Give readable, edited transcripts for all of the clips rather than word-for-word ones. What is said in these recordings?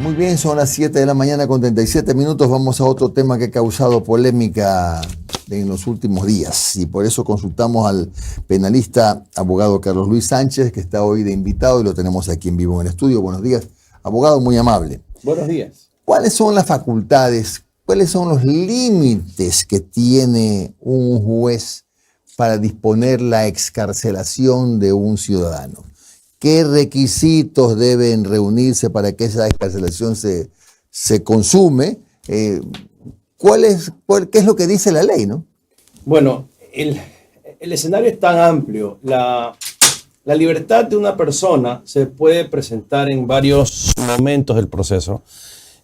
Muy bien, son las 7 de la mañana con 37 minutos. Vamos a otro tema que ha causado polémica en los últimos días. Y por eso consultamos al penalista, abogado Carlos Luis Sánchez, que está hoy de invitado y lo tenemos aquí en vivo en el estudio. Buenos días, abogado, muy amable. Buenos días. ¿Cuáles son las facultades, cuáles son los límites que tiene un juez para disponer la excarcelación de un ciudadano? ¿Qué requisitos deben reunirse para que esa excarcelación se consume? ¿Qué es lo que dice la ley, no? Bueno, el escenario es tan amplio. La libertad de una persona se puede presentar en varios momentos del proceso.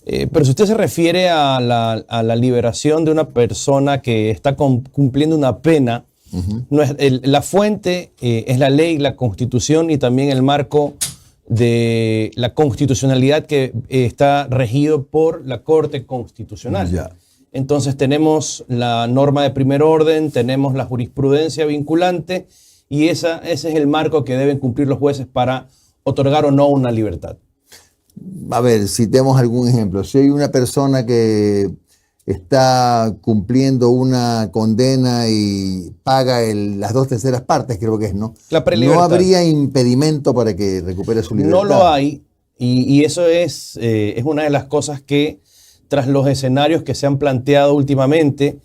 Pero si usted se refiere a la liberación de una persona que está cumpliendo una pena, no es, la fuente es la ley, la Constitución y también el marco de la constitucionalidad que está regido por la Corte Constitucional. Ya. Entonces tenemos la norma de primer orden, tenemos la jurisprudencia vinculante y ese es el marco que deben cumplir los jueces para otorgar o no una libertad. A ver, citemos algún ejemplo. Si hay una persona que está cumpliendo una condena y paga las 2/3 partes, creo que es, ¿no? La prelibertad. ¿No habría impedimento para que recupere su libertad? No lo hay, y eso es una de las cosas que, tras los escenarios que se han planteado últimamente,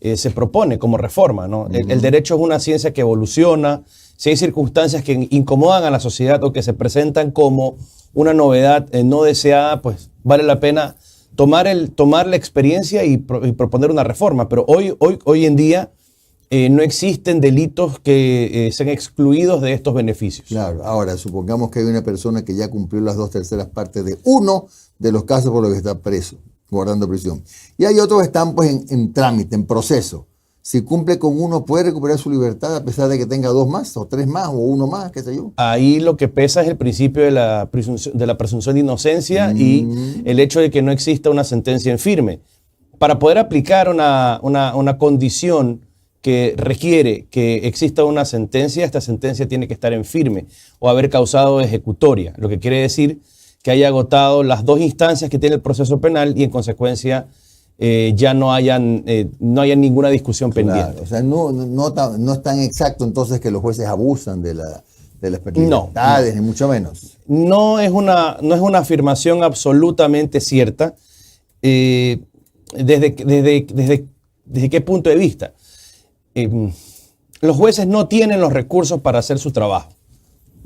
se propone como reforma, ¿no? El derecho es una ciencia que evoluciona. Si hay circunstancias que incomodan a la sociedad o que se presentan como una novedad no deseada, pues vale la pena tomar la experiencia y proponer una reforma. Pero hoy en día no existen delitos que sean excluidos de estos beneficios. Claro. Ahora, supongamos que hay una persona que ya cumplió las 2/3 partes de uno de los casos por los que está preso, guardando prisión. Y hay otros que están pues en trámite, en proceso. Si cumple con uno, ¿puede recuperar su libertad a pesar de que tenga 2 más, o 3 más, o 1 más, qué sé yo? Ahí lo que pesa es el principio de la presunción de inocencia y el hecho de que no exista una sentencia en firme. Para poder aplicar una condición que requiere que exista una sentencia, esta sentencia tiene que estar en firme o haber causado ejecutoria, lo que quiere decir que haya agotado las 2 instancias que tiene el proceso penal y en consecuencia ya no haya ninguna discusión pendiente. O sea, no es tan exacto entonces que los jueces abusan de las libertades, ni mucho menos. No es una afirmación absolutamente cierta. ¿Desde qué punto de vista? Los jueces no tienen los recursos para hacer su trabajo,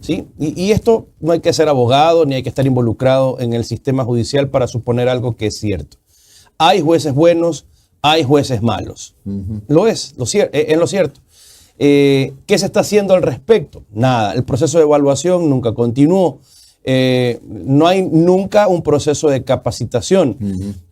¿sí? Y esto no hay que ser abogado ni hay que estar involucrado en el sistema judicial para suponer algo que es cierto. Hay jueces buenos, hay jueces malos. Lo es lo cierto. ¿Qué se está haciendo al respecto? Nada. El proceso de evaluación nunca continuó. No hay nunca un proceso de capacitación.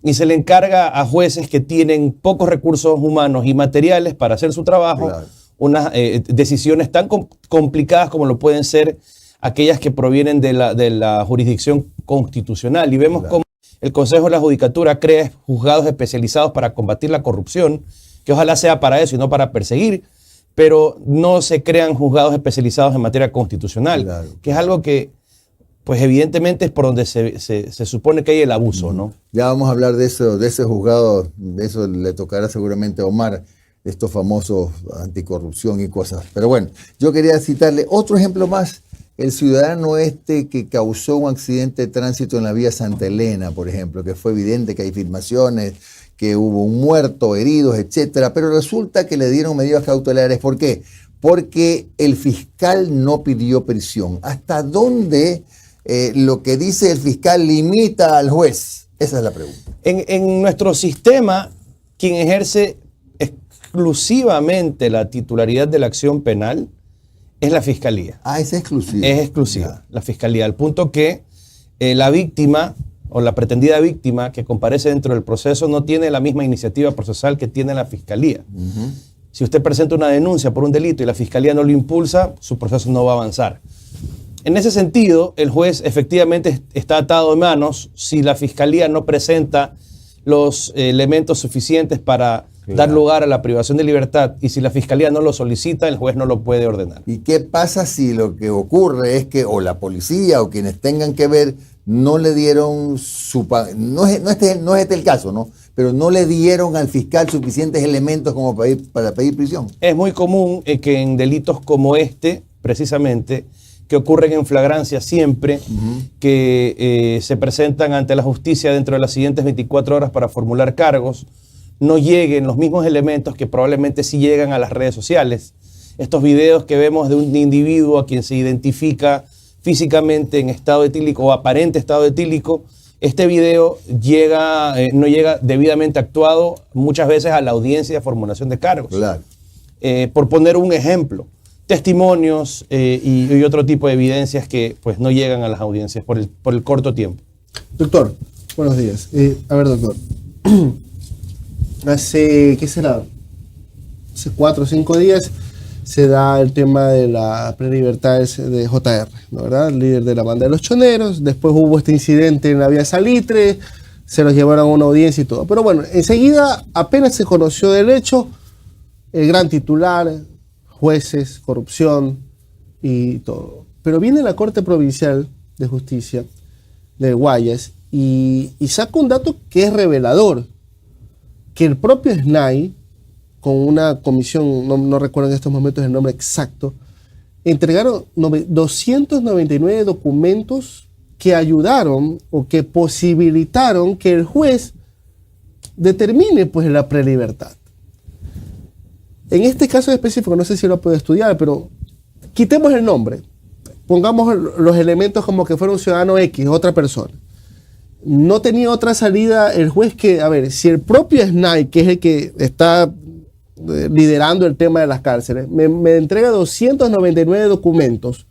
Y se le encarga a jueces que tienen pocos recursos humanos y materiales para hacer su trabajo, claro, unas decisiones tan complicadas como lo pueden ser aquellas que provienen de la jurisdicción constitucional. Y vemos cómo el Consejo de la Judicatura crea juzgados especializados para combatir la corrupción, que ojalá sea para eso y no para perseguir, pero no se crean juzgados especializados en materia constitucional, claro, que es algo que, pues evidentemente es por donde se supone que hay el abuso, ¿no? Ya vamos a hablar de eso, de ese juzgado, de eso le tocará seguramente a Omar, estos famosos anticorrupción y cosas. Pero bueno, yo quería citarle otro ejemplo más. El ciudadano que causó un accidente de tránsito en la vía Santa Elena, por ejemplo, que fue evidente que hay filmaciones, que hubo un muerto, heridos, etcétera, pero resulta que le dieron medidas cautelares. ¿Por qué? Porque el fiscal no pidió prisión. ¿Hasta dónde lo que dice el fiscal limita al juez? Esa es la pregunta. En nuestro sistema, quien ejerce exclusivamente la titularidad de la acción penal es la fiscalía. Es exclusiva. Es exclusiva, la fiscalía, al punto que la víctima o la pretendida víctima que comparece dentro del proceso no tiene la misma iniciativa procesal que tiene la fiscalía. Si usted presenta una denuncia por un delito y la fiscalía no lo impulsa, su proceso no va a avanzar. En ese sentido, el juez efectivamente está atado de manos si la fiscalía no presenta los elementos suficientes para dar lugar a la privación de libertad, y si la fiscalía no lo solicita, el juez no lo puede ordenar. ¿Y qué pasa si lo que ocurre es que o la policía o quienes tengan que ver no le dieron no es este el caso, ¿no? Pero no le dieron al fiscal suficientes elementos como para pedir prisión. Es muy común que en delitos como este, precisamente, que ocurren en flagrancia siempre, que se presentan ante la justicia dentro de las siguientes 24 horas para formular cargos, no lleguen los mismos elementos que probablemente sí llegan a las redes sociales. Estos videos que vemos de un individuo a quien se identifica físicamente en estado etílico o aparente estado etílico, este video no llega debidamente actuado muchas veces a la audiencia de formulación de cargos. Claro. Por poner un ejemplo, testimonios y otro tipo de evidencias que pues no llegan a las audiencias por el corto tiempo. Doctor, buenos días. A ver, doctor. ¿Qué será? Hace 4 o 5 días se da el tema de la prelibertad de JR, ¿no, verdad? El líder de la banda de los choneros. Después hubo este incidente en la vía Salitre, se los llevaron a una audiencia y todo. Pero bueno, enseguida, apenas se conoció del hecho, el gran titular, jueces, corrupción y todo. Pero viene la Corte Provincial de Justicia de Guayas y saca un dato que es revelador, que el propio SNAI, con una comisión, no recuerdo en estos momentos el nombre exacto, entregaron 299 documentos que ayudaron o que posibilitaron que el juez determine pues la prelibertad. En este caso específico, no sé si lo puedo estudiar, pero quitemos el nombre, pongamos los elementos como que fuera un ciudadano X, otra persona. No tenía otra salida el juez que, a ver, si el propio SNAI, que es el que está liderando el tema de las cárceles, me entrega 299 documentos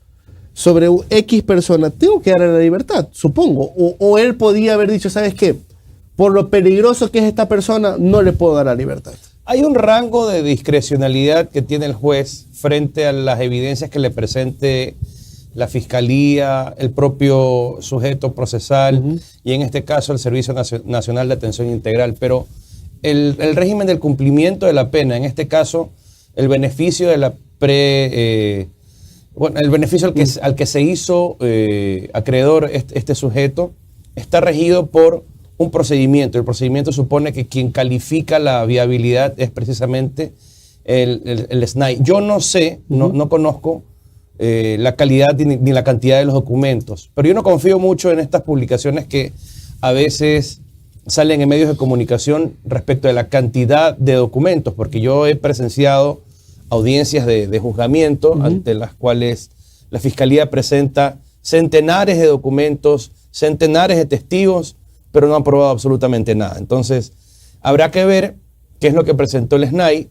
sobre un X persona, tengo que darle la libertad, supongo. O él podía haber dicho, ¿sabes qué? Por lo peligroso que es esta persona, no le puedo dar la libertad. Hay un rango de discrecionalidad que tiene el juez frente a las evidencias que le presente la fiscalía, el propio sujeto procesal y en este caso el Servicio Nacional de Atención Integral. Pero el régimen del cumplimiento de la pena, en este caso el beneficio de la el beneficio al que se hizo acreedor este sujeto está regido por un procedimiento. El procedimiento supone que quien califica la viabilidad es precisamente el SNAI. Yo no sé, no conozco la calidad ni la cantidad de los documentos, pero yo no confío mucho en estas publicaciones que a veces salen en medios de comunicación respecto de la cantidad de documentos, porque yo he presenciado audiencias de juzgamiento ante las cuales la fiscalía presenta centenares de documentos, centenares de testigos, pero no han probado absolutamente nada. Entonces, habrá que ver qué es lo que presentó el SNAI,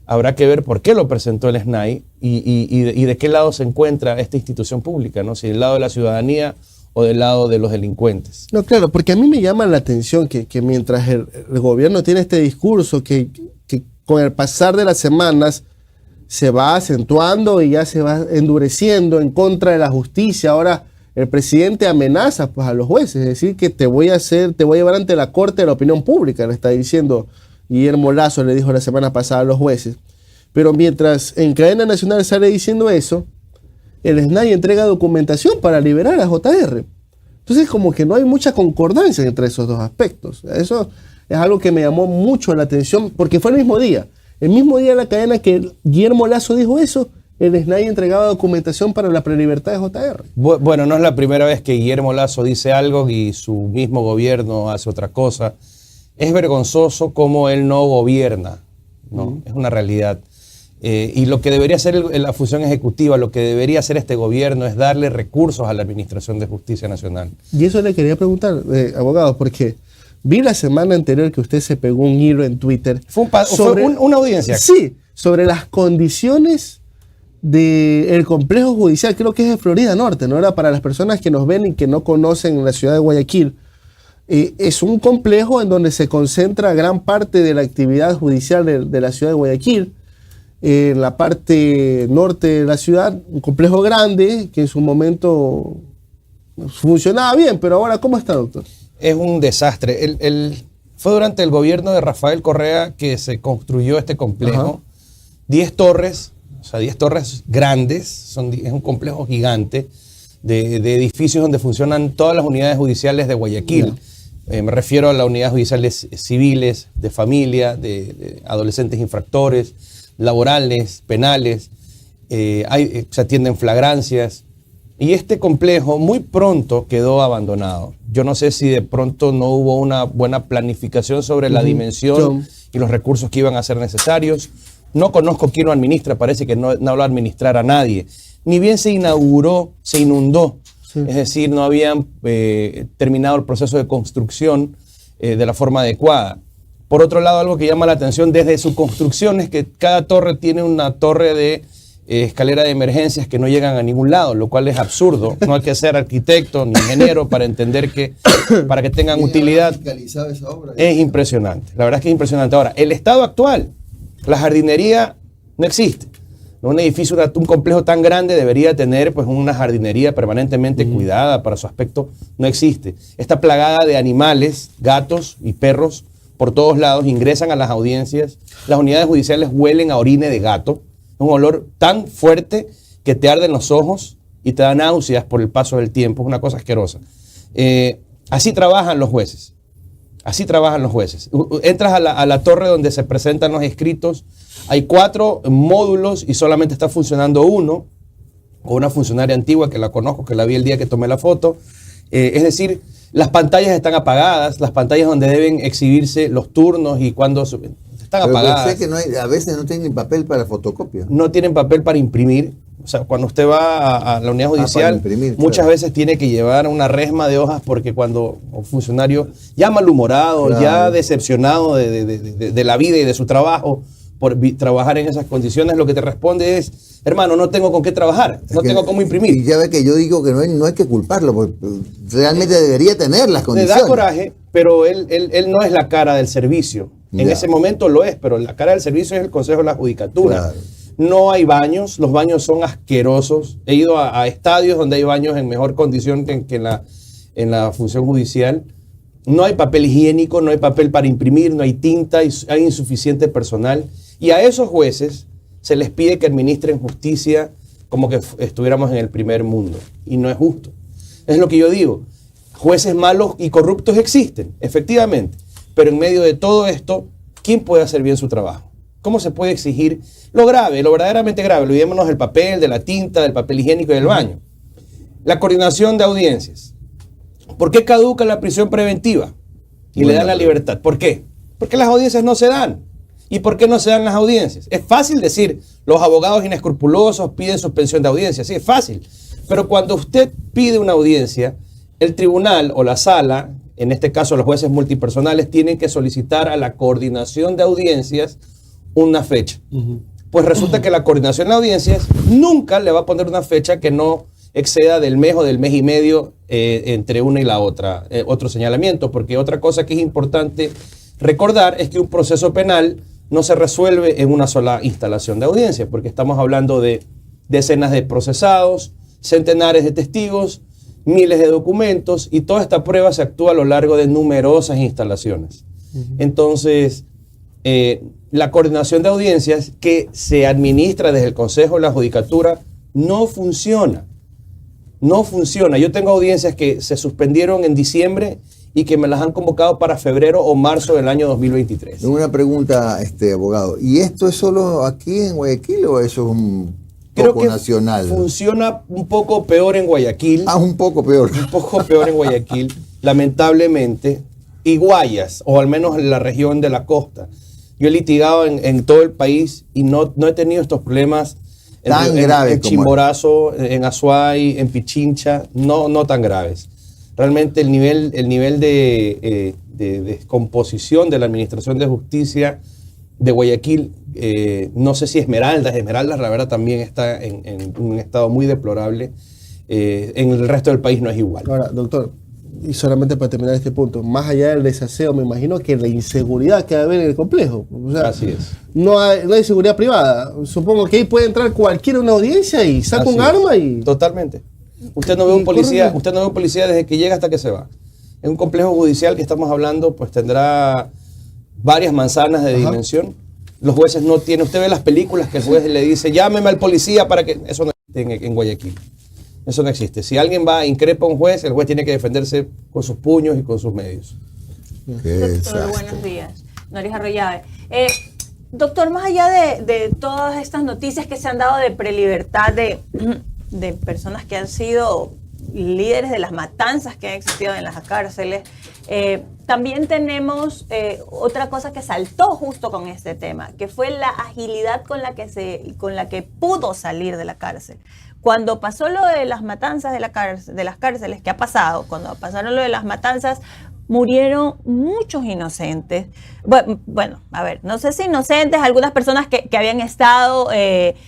habrá que ver por qué lo presentó el SNAI y de qué lado se encuentra esta institución pública, ¿no? Si del lado de la ciudadanía o del lado de los delincuentes. No, claro, porque a mí me llama la atención que mientras el gobierno tiene este discurso que con el pasar de las semanas se va acentuando y ya se va endureciendo en contra de la justicia. Ahora el presidente amenaza pues a los jueces, es decir, que te voy a llevar ante la Corte de la Opinión Pública, le está diciendo Guillermo Lasso, le dijo la semana pasada a los jueces. Pero mientras en cadena nacional sale diciendo eso, el SNAI entrega documentación para liberar a JR. Entonces como que no hay mucha concordancia entre esos dos aspectos. Eso es algo que me llamó mucho la atención porque fue el mismo día. El mismo día de la cadena que Guillermo Lasso dijo eso, el SNAI entregaba documentación para la prelibertad de JR. Bueno, no es la primera vez que Guillermo Lasso dice algo y su mismo gobierno hace otra cosa. Es vergonzoso cómo él no gobierna, ¿no? Es una realidad. Y lo que debería hacer la función ejecutiva, lo que debería hacer este gobierno es darle recursos a la Administración de Justicia Nacional. Y eso le quería preguntar, abogado, porque vi la semana anterior que usted se pegó un hilo en Twitter. Fue una audiencia. Sí, sobre las condiciones del complejo judicial, creo que es de Florida Norte, ¿no? Era para las personas que nos ven y que no conocen la ciudad de Guayaquil. Es un complejo en donde se concentra gran parte de la actividad judicial de la ciudad de Guayaquil. En la parte norte de la ciudad, un complejo grande que en su momento funcionaba bien, pero ahora, ¿cómo está, doctor? Es un desastre. Fue durante el gobierno de Rafael Correa que se construyó este complejo. 10 torres, o sea, 10 torres grandes, es un complejo gigante. de edificios donde funcionan todas las unidades judiciales de Guayaquil. Me refiero a las unidades judiciales civiles, de familia, de adolescentes infractores, laborales, penales, se atienden flagrancias. Y este complejo muy pronto quedó abandonado. Yo no sé si de pronto no hubo una buena planificación sobre la dimensión y los recursos que iban a ser necesarios. No conozco quién lo administra, parece que no lo administrara nadie. Ni bien se inauguró, se inundó. Es decir, no habían terminado el proceso de construcción de la forma adecuada. Por otro lado, algo que llama la atención desde su construcción es que cada torre tiene una torre de escalera de emergencias que no llegan a ningún lado, lo cual es absurdo. No hay que ser arquitecto ni ingeniero para entender que para que tengan utilidad. Esa obra? Es impresionante. La verdad es que es impresionante. Ahora, el estado actual, la jardinería no existe. Un edificio, un complejo tan grande debería tener pues una jardinería permanentemente cuidada para su aspecto. No existe. Está plagada de animales, gatos y perros por todos lados. Ingresan a las audiencias. Las unidades judiciales huelen a orine de gato. Un olor tan fuerte que te arden los ojos y te da náuseas por el paso del tiempo. Es una cosa asquerosa. Así trabajan los jueces. Así trabajan los jueces. Entras a la torre donde se presentan los escritos. Hay 4 módulos y solamente está funcionando uno, con una funcionaria antigua que la conozco, que la vi el día que tomé la foto. Es decir, las pantallas están apagadas, las pantallas donde deben exhibirse los turnos y cuando están apagadas. Sé que a veces no tienen papel para fotocopia. No tienen papel para imprimir. O sea, cuando usted va a la unidad judicial, imprimir, muchas veces tiene que llevar una resma de hojas porque cuando un funcionario ya malhumorado, ya decepcionado de la vida y de su trabajo, por trabajar en esas condiciones, lo que te responde es, hermano, no tengo con qué trabajar, no tengo cómo imprimir. Y ya ve que yo digo que no hay que culparlo, porque realmente debería tener las condiciones. Le da coraje, pero él no es la cara del servicio. En ese momento lo es, pero la cara del servicio es el Consejo de la Judicatura. Claro. No hay baños, los baños son asquerosos. He ido a estadios donde hay baños en mejor condición que en la función judicial. No hay papel higiénico, no hay papel para imprimir, no hay tinta, hay insuficiente personal. Y a esos jueces se les pide que administren justicia como que estuviéramos en el primer mundo. Y no es justo. Es lo que yo digo. Jueces malos y corruptos existen, efectivamente. Pero en medio de todo esto, ¿quién puede hacer bien su trabajo? ¿Cómo se puede exigir lo grave, lo verdaderamente grave? Olvidémonos del papel, de la tinta, del papel higiénico y del baño. La coordinación de audiencias. ¿Por qué caduca la prisión preventiva y le dan la libertad? ¿Por qué? Porque las audiencias no se dan. ¿Y por qué no se dan las audiencias? Es fácil decir, los abogados inescrupulosos piden suspensión de audiencia. Sí, es fácil. Pero cuando usted pide una audiencia, el tribunal o la sala, en este caso los jueces multipersonales, tienen que solicitar a la coordinación de audiencias una fecha. Pues resulta que la coordinación de audiencias nunca le va a poner una fecha que no exceda del mes o del mes y medio entre una y la otra, otro señalamiento, porque otra cosa que es importante recordar es que un proceso penal no se resuelve en una sola instalación de audiencia, porque estamos hablando de decenas de procesados, centenares de testigos, miles de documentos, y toda esta prueba se actúa a lo largo de numerosas instalaciones. Entonces, la coordinación de audiencias que se administra desde el Consejo de la Judicatura no funciona. No funciona. Yo tengo audiencias que se suspendieron en diciembre y que me las han convocado para febrero o marzo del año 2023. Una pregunta, abogado. ¿Y esto es solo aquí en Guayaquil o eso es un poco nacional? Funciona un poco peor en Guayaquil. Un poco peor. Un poco peor en Guayaquil, lamentablemente. Y Guayas, o al menos en la región de la costa. Yo he litigado en todo el país y no he tenido estos problemas tan graves en Chimborazo, en Azuay, en Pichincha, no tan graves. Realmente el nivel de descomposición de la Administración de Justicia de Guayaquil, no sé si Esmeraldas la verdad también está en un estado muy deplorable. En el resto del país no es igual. Ahora, doctor, y solamente para terminar este punto, más allá del desaseo, me imagino que la inseguridad que va a haber en el complejo. O sea, así es. No hay seguridad privada. Supongo que ahí puede entrar cualquiera a una audiencia y saca un arma y... Totalmente. Usted no ve un policía desde que llega hasta que se va. En un complejo judicial que estamos hablando, pues tendrá varias manzanas de dimensión. Los jueces no tienen, usted ve las películas que el juez le dice, llámeme al policía para que... Eso no existe en Guayaquil. Eso no existe. Si alguien va e increpa a un juez, el juez tiene que defenderse con sus puños y con sus medios. Doctor, buenos días. Noris Arroyave. Doctor, más allá de todas estas noticias que se han dado de prelibertad de personas que han sido líderes de las matanzas que han existido en las cárceles, también tenemos otra cosa que saltó justo con este tema, que fue la agilidad con la que pudo salir de la cárcel. Cuando pasó lo de las matanzas de las cárceles, ¿qué ha pasado? Cuando pasaron lo de las matanzas, murieron muchos inocentes. Bueno, a ver, no sé si inocentes, algunas personas que habían estado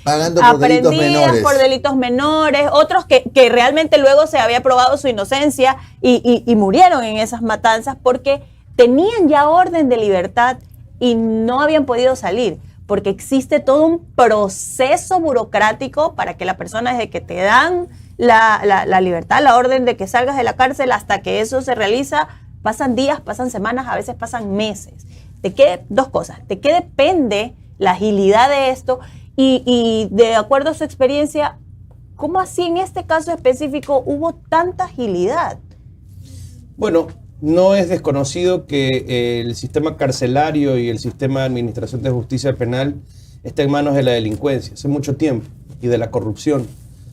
pagando por delitos menores. Por delitos menores, otros que realmente luego se había probado su inocencia y murieron en esas matanzas porque tenían ya orden de libertad y no habían podido salir, porque existe todo un proceso burocrático para que la persona, desde que te dan la libertad, la orden de que salgas de la cárcel hasta que eso se realiza, pasan días, pasan semanas, a veces pasan meses. Dos cosas. ¿De qué depende la agilidad de esto? Y de acuerdo a su experiencia, ¿cómo así en este caso específico hubo tanta agilidad? Bueno, no es desconocido que el sistema carcelario y el sistema de administración de justicia penal está en manos de la delincuencia hace mucho tiempo y de la corrupción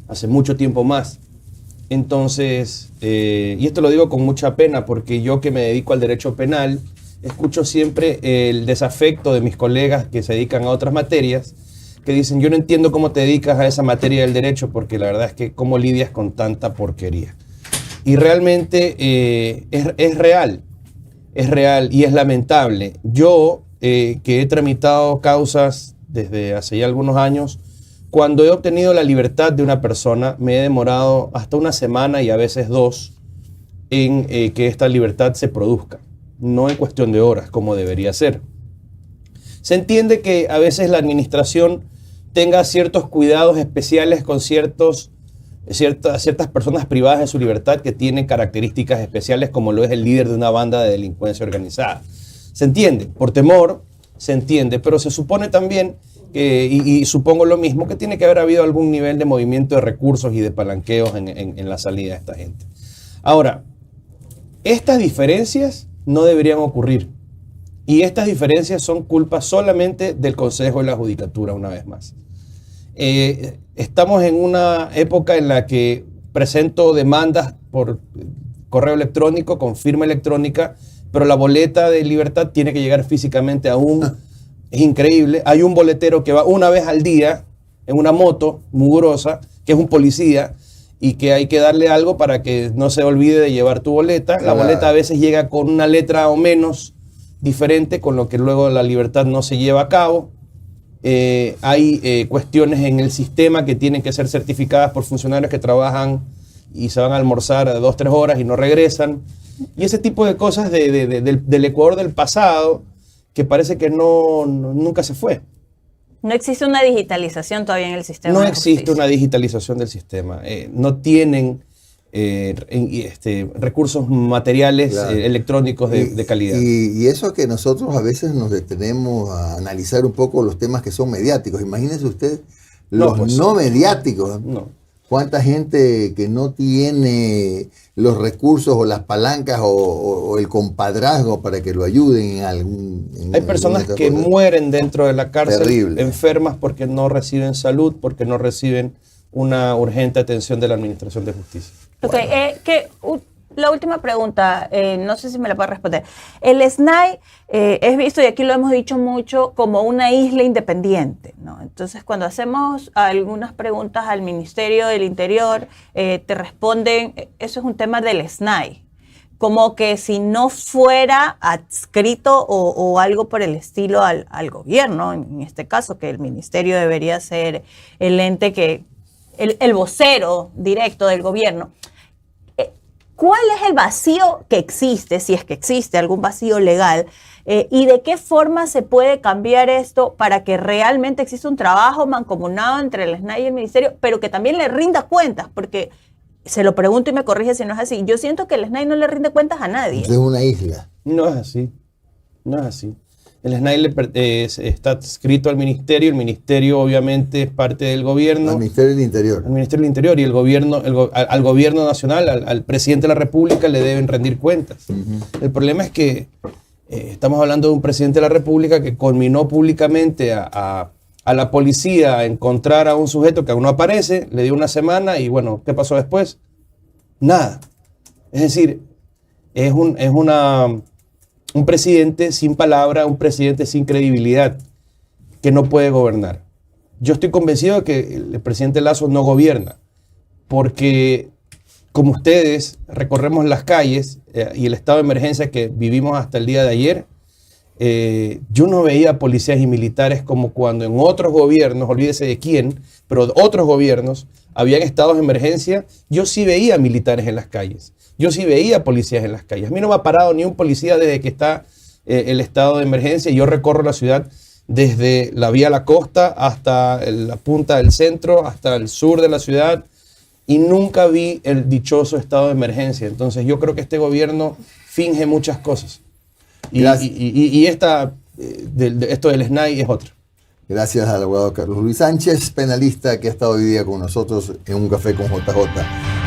hace mucho tiempo más. Entonces, y esto lo digo con mucha pena porque yo que me dedico al derecho penal, escucho siempre el desafecto de mis colegas que se dedican a otras materias, que dicen, yo no entiendo cómo te dedicas a esa materia del derecho porque la verdad es que cómo lidias con tanta porquería. Y realmente es real y es lamentable. Yo, que he tramitado causas desde hace ya algunos años, cuando he obtenido la libertad de una persona, me he demorado hasta una semana y a veces 2 en que esta libertad se produzca. No en cuestión de horas, como debería ser. Se entiende que a veces la administración tenga ciertos cuidados especiales con ciertas personas privadas de su libertad que tienen características especiales, como lo es el líder de una banda de delincuencia organizada. Se entiende, por temor, se entiende, pero se supone también y supongo lo mismo, que tiene que haber habido algún nivel de movimiento de recursos y de palanqueos en la salida de esta gente. Ahora, estas diferencias no deberían ocurrir. Y estas diferencias son culpa solamente del Consejo de la Judicatura, una vez más. Estamos en una época en la que presento demandas por correo electrónico, con firma electrónica, pero la boleta de libertad tiene que llegar físicamente aún. Es increíble. Hay un boletero que va una vez al día en una moto mugrosa, que es un policía, y que hay que darle algo para que no se olvide de llevar tu boleta. La boleta a veces llega con una letra o menos diferente, con lo que luego la libertad no se lleva a cabo. Hay cuestiones en el sistema que tienen que ser certificadas por funcionarios que trabajan y se van a almorzar 2-3 horas y no regresan. Y ese tipo de cosas del Ecuador del pasado, que parece que nunca se fue. No existe una digitalización todavía en el sistema. No de existe justicia. una digitalización del sistema. No tienen recursos materiales electrónicos de calidad. Y eso que nosotros a veces nos detenemos a analizar un poco los temas que son mediáticos. Imagínense usted los no mediáticos. No. ¿Cuánta gente que no tiene los recursos o las palancas o el compadrazgo para que lo ayuden en algún... Hay personas que mueren dentro de la cárcel, terrible, enfermas porque no reciben salud, porque no reciben una urgente atención de la Administración de Justicia. Ok, la última pregunta, no sé si me la puede responder. El SNAI es visto, y aquí lo hemos dicho mucho, como una isla independiente, ¿no? Entonces, cuando hacemos algunas preguntas al Ministerio del Interior, te responden, eso es un tema del SNAI. Como que si no fuera adscrito o algo por el estilo al gobierno, en este caso, que el ministerio debería ser el ente el vocero directo del gobierno. ¿Cuál es el vacío que existe, si es que existe algún vacío legal, y de qué forma se puede cambiar esto para que realmente exista un trabajo mancomunado entre el SNAI y el ministerio, pero que también le rinda cuentas? Porque se lo pregunto y me corrige si no es así. Yo siento que el SNAI no le rinde cuentas a nadie. Es una isla. No es así. No es así. El SNAI está adscrito al ministerio. El ministerio obviamente es parte del gobierno. Al Ministerio del Interior. Al Ministerio del Interior y el gobierno, al gobierno nacional, al presidente de la República le deben rendir cuentas. El problema es que estamos hablando de un presidente de la República que conminó públicamente a la policía a encontrar a un sujeto que aún no aparece, le dio una semana y bueno, ¿qué pasó después? Nada. Es decir, es un presidente sin palabra, un presidente sin credibilidad, que no puede gobernar. Yo estoy convencido de que el presidente Lasso no gobierna, porque como ustedes recorremos las calles y el estado de emergencia que vivimos hasta el día de ayer, yo no veía policías y militares como cuando en otros gobiernos, olvídese de quién, pero otros gobiernos habían estados de emergencia, yo sí veía militares en las calles. Yo sí veía policías en las calles. A mí no me ha parado ni un policía desde que está el estado de emergencia. Yo recorro la ciudad desde la vía a la costa hasta la punta del centro, hasta el sur de la ciudad, y nunca vi el dichoso estado de emergencia. Entonces yo creo que este gobierno finge muchas cosas. Y esto del SNAI es otra. Gracias al abogado Carlos Luis Sánchez, penalista que ha estado hoy día con nosotros en Un Café con JJ.